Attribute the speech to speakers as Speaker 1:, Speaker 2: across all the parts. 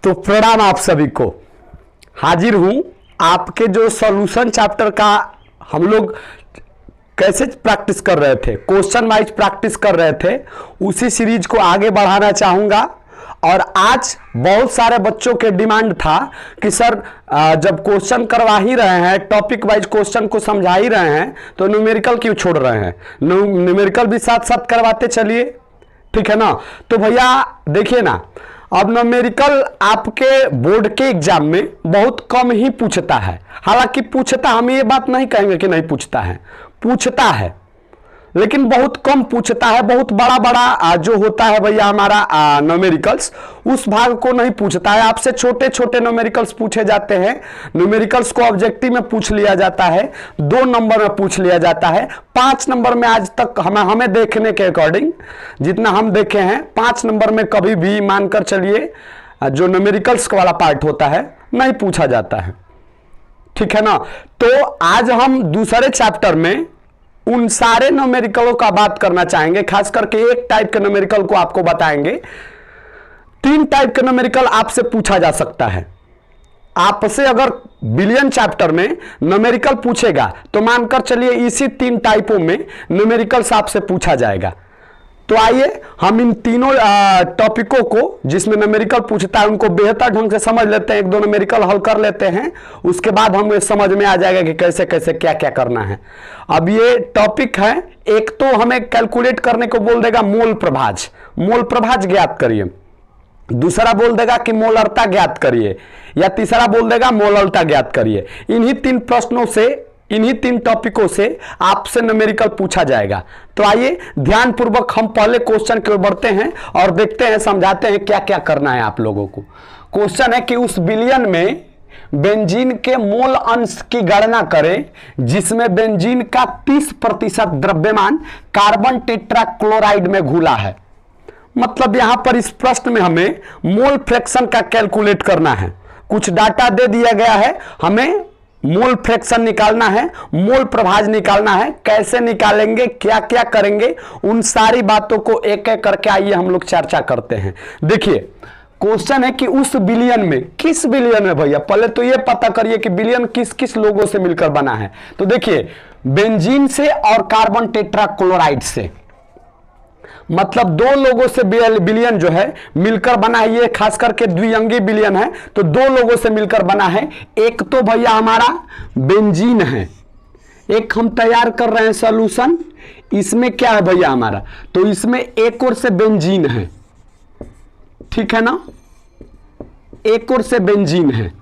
Speaker 1: तो प्रणाम आप सभी को। हाजिर हूं आपके जो सॉल्यूशन चैप्टर का हम लोग कैसे प्रैक्टिस कर रहे थे, क्वेश्चन वाइज प्रैक्टिस कर रहे थे, उसी सीरीज को आगे बढ़ाना चाहूंगा। और आज बहुत सारे बच्चों के डिमांड था कि सर जब क्वेश्चन करवा ही रहे हैं, टॉपिक वाइज क्वेश्चन को समझा ही रहे हैं, तो न्यूमेरिकल क्यों छोड़ रहे हैं? न्यूमेरिकल भी साथ साथ करवाते चलिए, ठीक है ना। तो भैया देखिए ना, अब न्यूमेरिकल आपके बोर्ड के एग्जाम में बहुत कम ही पूछता है। हालांकि पूछता, हम ये बात नहीं कहेंगे कि नहीं पूछता है, पूछता है, लेकिन बहुत कम पूछता है। बहुत बड़ा बड़ा जो होता है भैया हमारा न्यूमेरिकल्स, उस भाग को नहीं पूछता है। आपसे छोटे छोटे न्यूमेरिकल्स पूछे जाते हैं। न्यूमेरिकल्स को ऑब्जेक्टिव में पूछ लिया जाता है, 2 नंबर में पूछ लिया जाता है, 5 नंबर में आज तक हमें देखने के अकॉर्डिंग जितना हम देखे हैं, 5 नंबर में कभी भी मानकर चलिए जो न्यूमेरिकल्स वाला पार्ट होता है नहीं पूछा जाता है, ठीक है ना। तो आज हम दूसरे चैप्टर में उन सारे न्यूमेरिकलों का बात करना चाहेंगे। खास करके एक टाइप के न्यूमेरिकल को आपको बताएंगे। 3 टाइप के न्यूमेरिकल आपसे पूछा जा सकता है। आपसे अगर बिलियन चैप्टर में न्यूमेरिकल पूछेगा तो मानकर चलिए इसी 3 टाइपों में न्यूमेरिकल्स आपसे पूछा जाएगा। तो आइए हम इन तीनों टॉपिकों को जिसमें न्यूमेरिकल पूछता है उनको बेहतर ढंग से समझ लेते हैं। 1-2 न्यूमेरिकल हल कर लेते हैं, उसके बाद हमें समझ में आ जाएगा कि कैसे कैसे क्या क्या करना है। अब ये टॉपिक है, एक तो हमें कैलकुलेट करने को बोल देगा मोल प्रभाज, मोल प्रभाज ज्ञात करिए। दूसरा बोल देगा कि मोलरता ज्ञात करिए, या तीसरा बोल देगा मोलरता ज्ञात करिए। इन्हीं 3 प्रश्नों से, इन्हीं 3 टॉपिकों से आपसे न्यूमेरिकल पूछा जाएगा। तो आइए ध्यानपूर्वक हम पहले क्वेश्चन की ओर बढ़ते हैं और देखते हैं, समझाते हैं क्या क्या करना है आप लोगों को। क्वेश्चन है कि उस बिलियन में बेंजीन के मोल अंश की गणना करें जिसमें बेंजीन का 30% द्रव्यमान कार्बन टेट्राक्लोराइड में घुला है। मतलब यहां पर इस प्रश्न में हमें मोल फ्रैक्शन का कैलकुलेट करना है। कुछ डाटा दे दिया गया है, हमें मोल फ्रैक्शन निकालना है, मोल प्रभाज निकालना है। कैसे निकालेंगे, क्या क्या करेंगे, उन सारी बातों को एक एक करके आइए हम लोग चर्चा करते हैं। देखिए क्वेश्चन है कि उस बिलियन में, किस बिलियन में भैया, पहले तो ये पता करिए कि बिलियन किस किस लोगों से मिलकर बना है। तो देखिए बेंजीन से और कार्बन टेट्राक्लोराइड से, मतलब 2 लोगों से बिलियन जो है मिलकर बना है। ये खास करके द्विअंगी बिलियन है, तो 2 लोगों से मिलकर बना है। एक तो भैया हमारा बेंजीन है, एक हम तैयार कर रहे हैं सॉल्यूशन, इसमें क्या है भैया हमारा, तो इसमें एक और से बेंजीन है, ठीक है ना, एक और से बेंजीन है।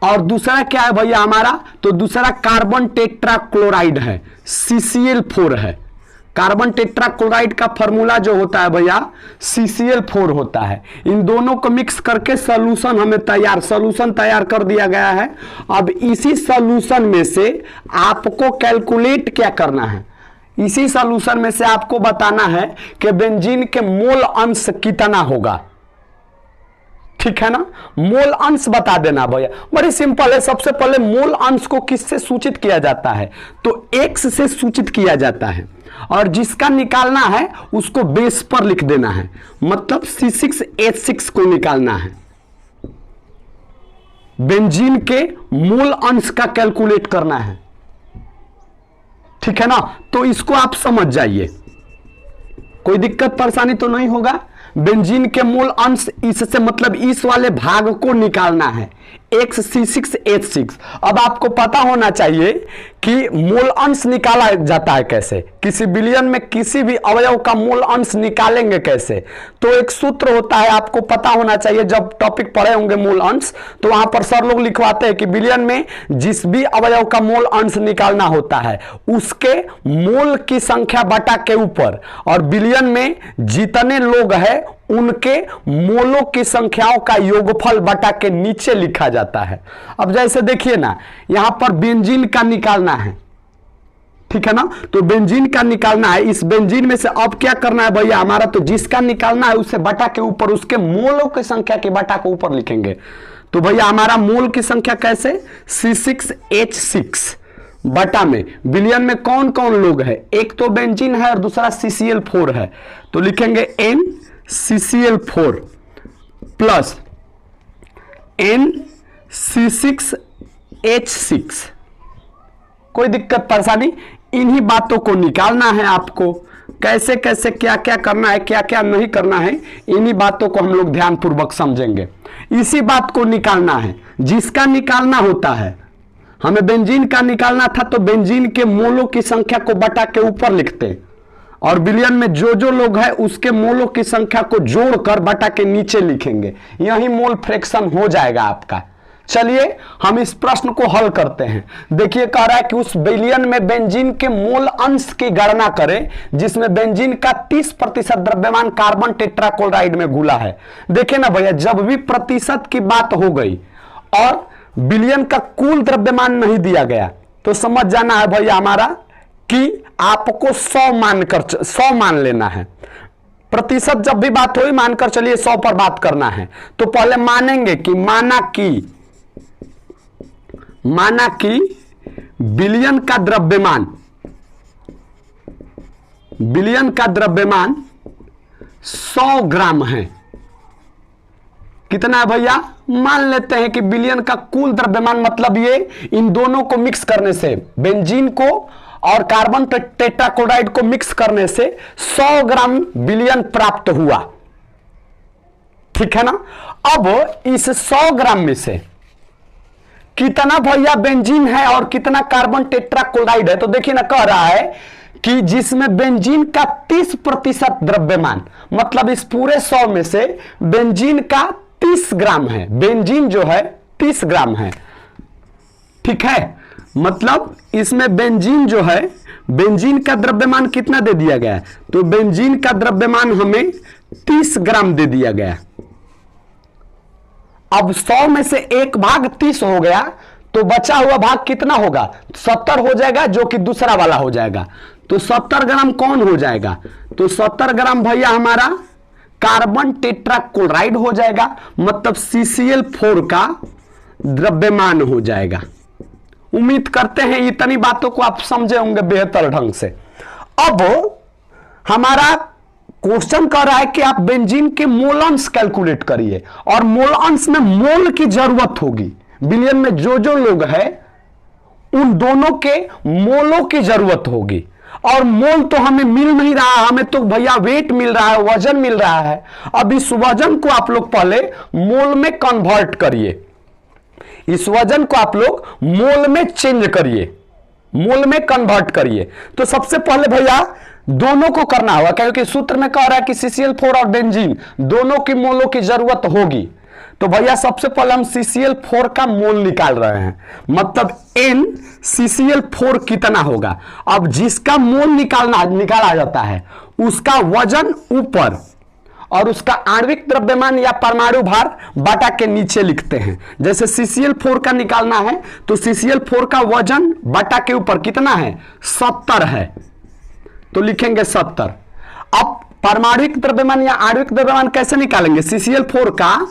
Speaker 1: और दूसरा क्या है भैया हमारा, तो दूसरा कार्बन टेट्राक्लोराइड है, CCl4 है। कार्बन टेट्राक्लोराइड का फॉर्मूला जो होता है भैया CCl4 होता है। इन दोनों को मिक्स करके सॉल्यूशन हमें सॉल्यूशन तैयार कर दिया गया है। अब इसी सॉल्यूशन में से आपको कैलकुलेट क्या करना है, इसी सॉल्यूशन में से आपको बताना है कि बेंजीन के मोल अंश कितना होगा, ठीक है ना। मोल अंश बता देना भैया, बड़ी सिंपल है। सबसे पहले मोल अंश को किससे सूचित किया जाता है, तो X से सूचित किया जाता है, और जिसका निकालना है उसको बेस पर लिख देना है। मतलब C6H6 को निकालना है, बेंजीन के मोल अंश का कैलकुलेट करना है, ठीक है ना। तो इसको आप समझ जाइए, कोई दिक्कत परेशानी तो नहीं होगा। बेंजीन के मोल अंश, इससे मतलब इस वाले भाग को निकालना है, C6H6। अब आपको पता होना चाहिए कि मोल अंश निकाला जाता है कैसे, किसी बिलियन में किसी भी अवयव का मोल अंश निकालेंगे कैसे। तो एक सूत्र होता है, आपको पता होना चाहिए। जब टॉपिक पढ़े होंगे मोल अंश, तो वहां पर सर लोग लिखवाते हैं कि बिलियन में जिस भी अवयव का मोल अंश निकालना होता है उसके मोल की संख्या बटा के ऊपर, और बिलियन में जितने लोग हैं उनके मोलों की संख्याओं का योगफल बटा के नीचे लिखा जाता है। अब जैसे देखिए ना, यहां पर बेंजीन का निकालना है, ठीक है ना, तो बेंजीन का निकालना है। इस बेंजीन में से अब क्या करना है भैया हमारा, तो जिसका निकालना है उसे बटा के ऊपर, उसके मोलों की संख्या के बटा के ऊपर लिखेंगे। तो भैया हमारा मोल की संख्या कैसे, C6H6 बटा में बिलियन में कौन कौन लोग हैं, एक तो बेंजीन है और दूसरा CCl4 है। तो लिखेंगे NCCl4 प्लस NC6H6। कोई दिक्कत परेशानी? इन्हीं बातों को निकालना है आपको, कैसे कैसे क्या क्या करना है, क्या क्या नहीं करना है, इन्हीं बातों को हम लोग ध्यानपूर्वक समझेंगे। इसी बात को निकालना है, जिसका निकालना होता है। हमें बेंजीन का निकालना था तो बेंजीन के मोलों की संख्या को बटा के ऊपर लिखते, और बिलियन में जो लोग हैं उसके मोलों की संख्या को जोड़कर बटा के नीचे लिखेंगे। यही मोल फ्रैक्शन हो जाएगा आपका। चलिए हम इस प्रश्न को हल करते हैं। देखिए कह रहा है कि उस बिलियन में बेंजीन के मोल अंश की गणना करें जिसमें बेंजीन का 30% द्रव्यमान कार्बन टेट्राक्लोराइड में घुला है। देखिए ना भैया, जब भी प्रतिशत की बात हो गई और बिलियन का कुल द्रव्यमान नहीं दिया गया तो समझ जाना है भैया हमारा कि आपको 100 मान लेना है। प्रतिशत जब भी बात हुई मानकर चलिए 100 पर बात करना है, तो पहले मानेंगे कि माना कि बिलियन का द्रव्यमान 100 ग्राम है। कितना है भैया? मान लेते हैं कि बिलियन का कुल द्रव्यमान, मतलब ये इन दोनों को मिक्स करने से, बेंजीन को और कार्बन टेट्राक्लोराइड को मिक्स करने से 100 ग्राम बिलियन प्राप्त हुआ। ठीक है ना? अब इस 100 ग्राम में से कितना भैया बेंजीन है और कितना कार्बन टेट्राक्लोराइड है? तो देखिए ना, कह रहा है कि जिसमें बेंजीन का 30% द्रव्यमान, मतलब इस पूरे 100 में से बेंजीन का 30 ग्राम है। बेंजीन जो है 30 ग्राम है। ठीक है, मतलब इसमें बेंजीन जो है, बेंजीन का द्रव्यमान कितना दे दिया गया है? तो बेंजीन का द्रव्यमान हमें 30 ग्राम दे दिया गया। अब 100 में से 1/30 हो गया तो बचा हुआ भाग कितना होगा? 70 हो जाएगा, जो कि दूसरा वाला हो जाएगा। तो 70 ग्राम कौन हो जाएगा? तो 70 ग्राम भैया हमारा कार्बन टेट्राक्लोराइड हो जाएगा, मतलब CCl4 का द्रव्यमान हो जाएगा। उम्मीद करते हैं इतनी बातों को आप समझे होंगे बेहतर ढंग से। अब हमारा क्वेश्चन कह रहा है कि आप बेंजीन के मोल अंश कैलकुलेट करिए, और मोल अंश में मोल की जरूरत होगी। बिलियन में जो लोग हैं उन दोनों के मोलों की जरूरत होगी, और मोल तो हमें मिल नहीं रहा, हमें तो भैया वेट मिल रहा है, वजन मिल रहा है। अब इस वजन को आप लोग पहले मोल में कन्वर्ट करिए, इस वजन को आप लोग मोल में चेंज करिए, मोल में कन्वर्ट करिए। तो सबसे पहले भैया दोनों को करना होगा, क्योंकि सूत्र में कह रहा है कि CCl4 और बेंजीन दोनों की मोलों की जरूरत होगी। तो भैया सबसे पहले हम CCl4 का मोल निकाल रहे हैं, मतलब NCCl4 कितना होगा। अब जिसका मोल निकाला जाता है उसका वजन ऊपर और उसका आणविक द्रव्यमान या परमाणु भार बटा के नीचे लिखते हैं। जैसे CCl4 का निकालना है तो CCl4 का वजन बटा के ऊपर कितना है? 70 है, तो लिखेंगे 70। अब परमाणुक द्रव्यमान या आणविक द्रव्यमान कैसे निकालेंगे? CCl4 का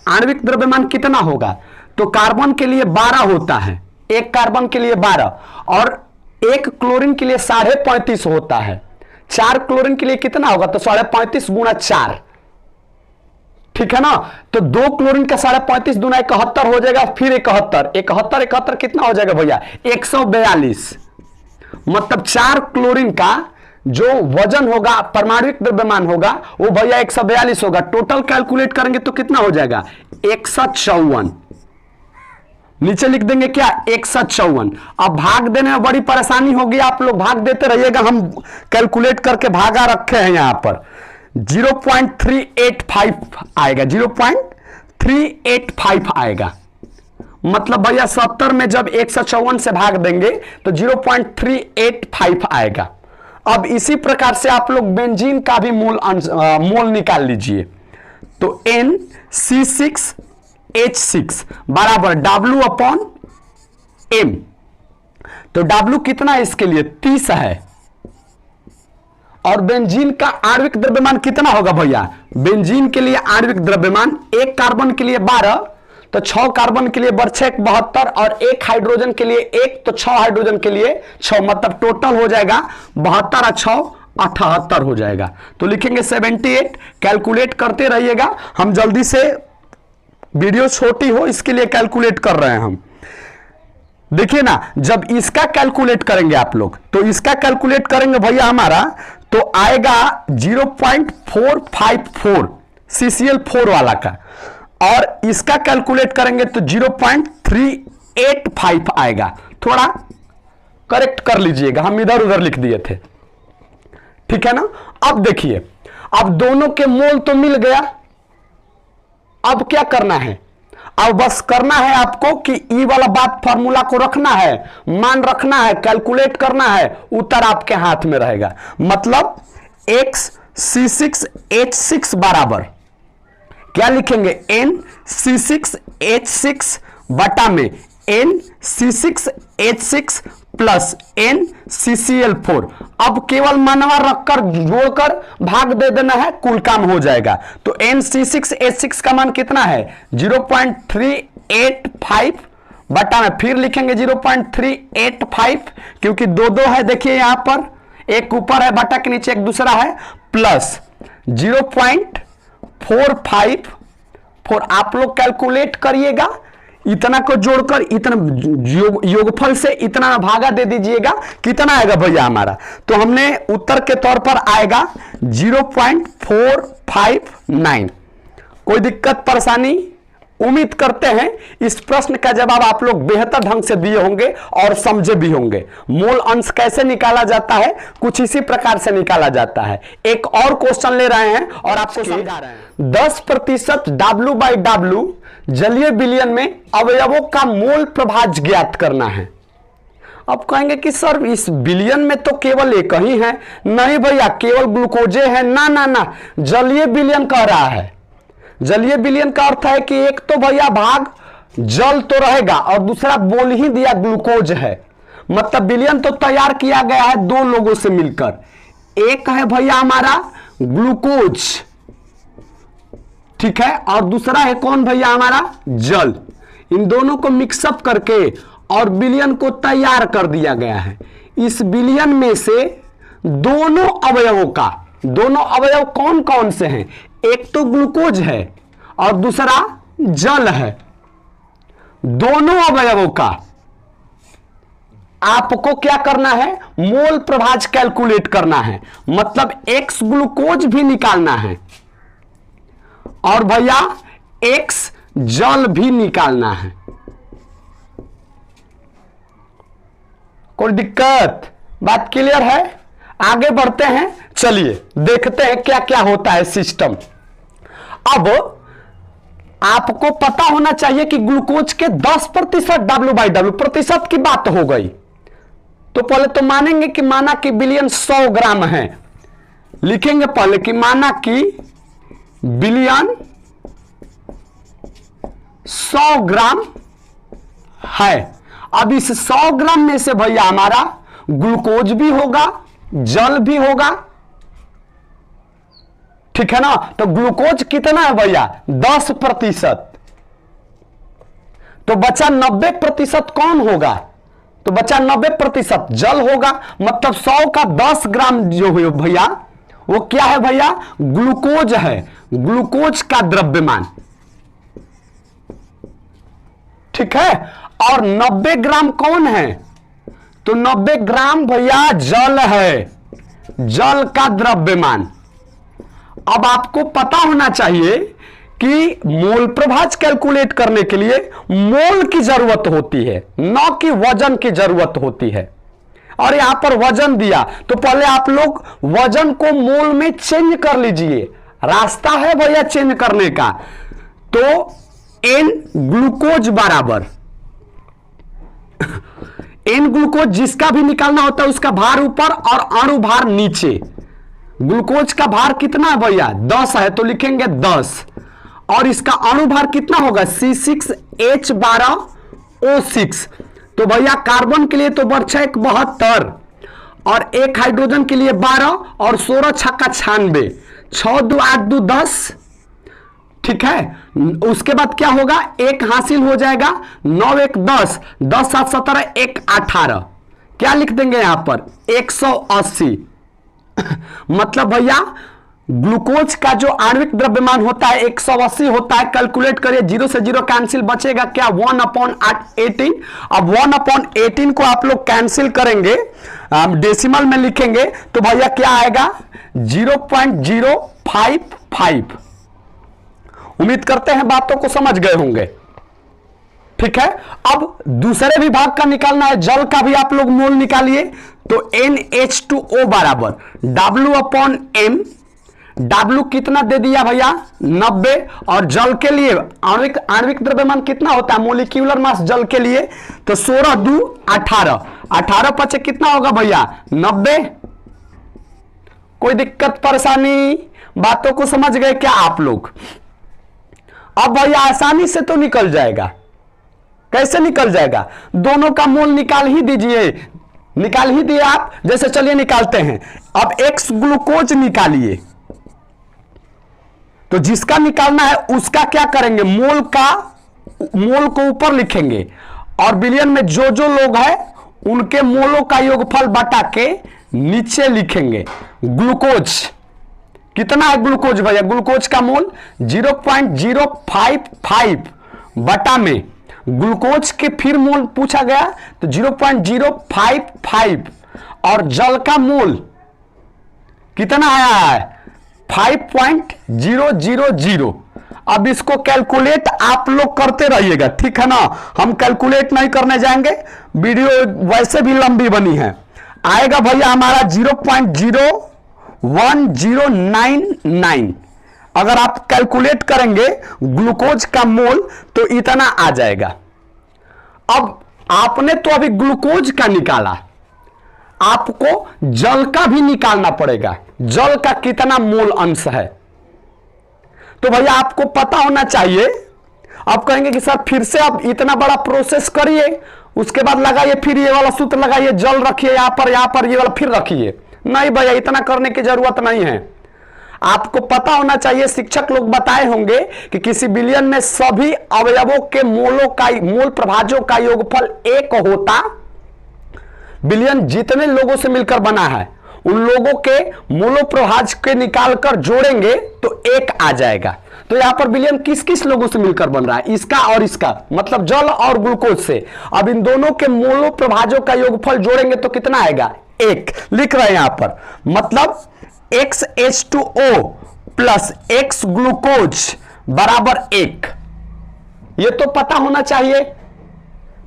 Speaker 1: आणविक द्रव्यमान कितना होगा? तो कार्बन के लिए 12 होता है, एक कार्बन के लिए 12, और एक क्लोरीन के लिए 35.5 होता है। 4 क्लोरीन के लिए कितना होगा? तो 35.5 गुणा 4। ठीक है ना? तो 2 क्लोरीन का 35.5 गुना 71 हो जाएगा, फिर 71 कितना हो जाएगा भैया? 142। मतलब 4 क्लोरीन का जो वजन होगा, परमाणुक द्रव्यमान होगा, वो भैया 142 होगा। टोटल कैलकुलेट करेंगे तो कितना हो जाएगा? 154। नीचे लिख देंगे क्या? 154। अब भाग देने में बड़ी परेशानी होगी, आप लोग भाग देते रहिएगा, हम कैलकुलेट करके भागा रखे हैं यहां पर। 0.385 आएगा, 0.385 आएगा। मतलब भैया 70 में जब 154 से भाग देंगे तो 0.385 आएगा। अब इसी प्रकार से आप लोग बेंजीन का भी मोल निकाल लीजिए। तो NC6H6 बराबर W/M। तो W कितना है इसके लिए? 30 है। और बेंजीन का आणविक द्रव्यमान कितना होगा भैया? बेंजीन के लिए आणविक द्रव्यमान, एक कार्बन के लिए 12, तो 6 कार्बन के लिए 6 72, और एक हाइड्रोजन के लिए 1, तो 6 हाइड्रोजन के लिए 6, मतलब टोटल हो जाएगा 72 और 6 78 हो जाएगा। तो लिखेंगे 78। कैलकुलेट करते रहिएगा, हम जल्दी से वीडियो छोटी हो इसके लिए कैलकुलेट कर रहे हैं हम। देखिए ना, जब इसका कैलकुलेट करेंगे आप लोग, तो इसका कैलकुलेट करेंगे भैया हमारा, तो आएगा 0.454 CCl4 वाला का, और इसका कैलकुलेट करेंगे तो 0.385 आएगा। थोड़ा करेक्ट कर लीजिएगा, हम इधर उधर लिख दिए थे, ठीक है ना। अब देखिए, अब दोनों के मोल तो मिल गया, अब क्या करना है, अब बस करना है आपको कि ई वाला बात फार्मूला को रखना है, मान रखना है, कैलकुलेट करना है, उत्तर आपके हाथ में रहेगा। मतलब XC6H6 बराबर क्या लिखेंगे, NC6H6 बटा में NC6H6 प्लस NCCl4। अब केवल मनवा रखकर जोड़कर भाग दे देना है, कुल काम हो जाएगा। तो NC6H6 का मान कितना है, 0.385 बटा में फिर लिखेंगे 0.385, क्योंकि दो दो है, देखिए यहां पर एक ऊपर है बटा के नीचे एक दूसरा है, प्लस 0.454। आप लोग कैलकुलेट करिएगा, इतना को जोड़कर इतना योगफल से इतना भागा दे दीजिएगा, कितना आएगा भैया हमारा। तो हमने उत्तर के तौर पर आएगा 0.459। कोई दिक्कत परेशानी, उम्मीद करते हैं इस प्रश्न का जवाब आप लोग बेहतर ढंग से दिए होंगे और समझे भी होंगे। मोल अंश कैसे निकाला जाता है, कुछ इसी प्रकार से निकाला जाता है। एक और क्वेश्चन ले रहे हैं और आपको समझा रहे हैं। 10% W/W जलीय विलयन में अवयवों का मोल प्रभाज ज्ञात करना है। अब कहेंगे कि सर इस विलयन में तो केवल एक ही है। नहीं भैया, केवल ग्लूकोजे है ना, ना ना, जलीय विलयन कह रहा है। जलीय विलयन का अर्थ है कि एक तो भैया भाग जल तो रहेगा और दूसरा बोल ही दिया ग्लूकोज है। मतलब विलयन तो तैयार किया गया है दो लोगों से मिलकर, एक है भैया हमारा ग्लूकोज, ठीक है, और दूसरा है कौन भैया हमारा, जल। इन दोनों को मिक्सअप करके और विलयन को तैयार कर दिया गया है। इस विलयन में से दोनों अवयवों का, दोनों अवयव कौन कौन से हैं, एक तो ग्लूकोज है और दूसरा जल है। दोनों अवयवों का आपको क्या करना है, मोल प्रभाज कैलकुलेट करना है। मतलब X ग्लूकोज भी निकालना है और भैया X जल भी निकालना है। कोई दिक्कत, बात क्लियर है। आगे बढ़ते हैं, चलिए देखते हैं क्या क्या होता है सिस्टम। अब आपको पता होना चाहिए कि ग्लूकोज के 10% W/W, प्रतिशत की बात हो गई तो पहले तो मानेंगे कि माना कि विलयन 100 ग्राम है। लिखेंगे पहले कि माना कि विलयन 100 ग्राम है। अब इस 100 ग्राम में से भैया हमारा ग्लूकोज भी होगा, जल भी होगा, ठीक है ना। तो ग्लूकोज कितना है भैया, 10%। तो बचा 90% कौन होगा, तो बचा 90% जल होगा। मतलब 100 का 10 ग्राम जो है भैया वो क्या है भैया, ग्लूकोज है, ग्लूकोज का द्रव्यमान, ठीक है। और 90 ग्राम कौन है, तो 90 ग्राम भैया जल है, जल का द्रव्यमान। अब आपको पता होना चाहिए कि मोल प्रभाज कैलकुलेट करने के लिए मोल की जरूरत होती है, न कि वजन की जरूरत होती है। और यहां पर वजन दिया तो पहले आप लोग वजन को मोल में चेंज कर लीजिए, रास्ता है भैया चेंज करने का। तो N ग्लूकोज बराबर N ग्लूकोज जिसका भी निकालना होता है उसका भार ऊपर और अणु भार नीचे। ग्लूकोज का भार कितना है भैया, 10 है, तो लिखेंगे 10। और इसका अणु भार कितना होगा, C6H12O6। तो भैया कार्बन के लिए तो बचा 72 और एक हाइड्रोजन के लिए 12 और 16 छक्का 96, 6 2 8 2 10, ठीक है। उसके बाद क्या होगा, एक हासिल हो जाएगा, 9 1 10, 10 7 17, 1 18, क्या लिख देंगे यहां पर 180। मतलब भैया ग्लूकोज का जो आणविक द्रव्यमान होता है 180 होता है। कैलकुलेट करिए, 0 से 0 कैंसिल, बचेगा क्या 1/18। अब 1/18 को आप लोग कैंसिल करेंगे, डेसिमल में लिखेंगे तो भैया क्या आएगा 0.055। उम्मीद करते हैं बातों को समझ गए होंगे। ठीक है, अब दूसरे विभाग का निकालना है, जल का भी आप लोग मोल निकालिए। तो NH2O बराबर W/M। W कितना दे दिया भैया 90, और जल के लिए आणविक द्रव्यमान कितना होता है, मोलिक्यूलर मास जल के लिए, तो 16 2 18, 18 पचे कितना होगा भैया 90। कोई दिक्कत परेशानी, बातों को समझ गए क्या आप लोग? अब भैया आसानी से तो निकल जाएगा। कैसे निकल जाएगा? दोनों का मोल निकाल ही दीजिए, निकाल ही दिए आप। जैसे चलिए निकालते हैं। अब X ग्लूकोज निकालिए, तो जिसका निकालना है उसका क्या करेंगे, मोल को ऊपर लिखेंगे, और बिलियन में जो जो लोग हैं उनके मोलों का योगफल बटा के नीचे लिखेंगे। ग्लूकोज कितना है ग्लूकोज भैया, ग्लूकोज का मोल 0.055 बटा में ग्लूकोज के फिर मोल पूछा गया तो 0.055, और जल का मोल कितना आया है 5.000। अब इसको कैलकुलेट आप लोग करते रहिएगा, ठीक है ना, हम कैलकुलेट नहीं करने जाएंगे, वीडियो वैसे भी लंबी बनी है। आएगा भैया हमारा 0.01099। अगर आप कैलकुलेट करेंगे ग्लूकोज का मोल तो इतना आ जाएगा। अब आपने तो अभी ग्लूकोज का निकाला, आपको जल का भी निकालना पड़ेगा, जल का कितना मोल अंश है। तो भैया आपको पता होना चाहिए। आप कहेंगे कि सर फिर से आप इतना बड़ा प्रोसेस करिए, उसके बाद लगाइए, फिर ये वाला सूत्र लगाइए, जल रखिए यहां पर ये वाला फिर रखिए। नहीं भैया, इतना करने की जरूरत नहीं है। आपको पता होना चाहिए, शिक्षक लोग बताए होंगे कि किसी बिलियन में सभी अवयवों के मोल प्रभाजों का योगफल 1 होता। बिलियन जितने लोगों से मिलकर बना है उन लोगों के मोलो प्रभाज के निकालकर जोड़ेंगे तो 1 आ जाएगा। तो यहां पर बिलियन किस किस लोगों से मिलकर बन रहा है, इसका और इसका, मतलब जल और ग्लूकोज से। अब इन दोनों के मोलो प्रभाजों का योगफल जोड़ेंगे तो कितना आएगा 1। लिख रहे हैं यहां पर, मतलब XH2O प्लस X ग्लूकोज बराबर 1। ये तो पता होना चाहिए,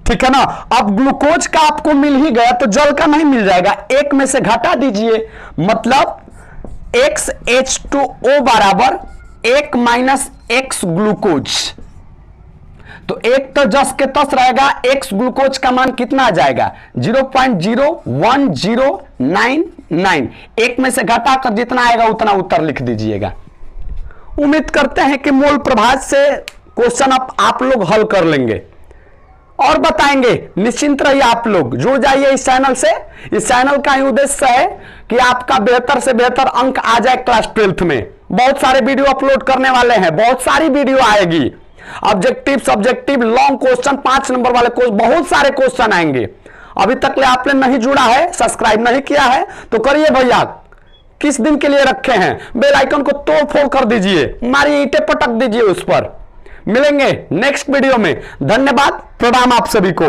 Speaker 1: ठीक है ना। अब ग्लूकोज का आपको मिल ही गया तो जल का नहीं मिल जाएगा, 1 में से घटा दीजिए, मतलब XH2O बराबर 1 माइनस X ग्लूकोज। तो 1 तो जस के तस रहेगा, X ग्लूकोज का मान कितना आ जाएगा 0.01099। 1 में से घटाकर जितना आएगा उतना उत्तर लिख दीजिएगा। उम्मीद करते हैं कि मोल प्रभाज से क्वेश्चन आप लोग हल कर लेंगे और बताएंगे। निश्चिंत रहिए, आप लोग जुड़ जाइए इस चैनल से। इस चैनल का ही उद्देश्य है कि आपका बेहतर से बेहतर अंक आ जाए क्लास 12th में। बहुत सारे वीडियो अपलोड करने वाले हैं, बहुत सारी वीडियो आएगी, objective subjective long question, 5 number वाले क्वेश्चन, बहुत सारे क्वेश्चन आएंगे। अभी तक ले आपने नहीं जुड़ा है, सब्सक्राइब नहीं किया है तो करिए भैया। किस दिन के लिए रखे हैं, बेल आइकन को तोड़ फोड़ कर दीजिए, मारी ईंटें पटक दीजिए उस पर। मिलेंगे नेक्स्ट वीडियो में। धन्यवाद, प्रणाम आप सभी को।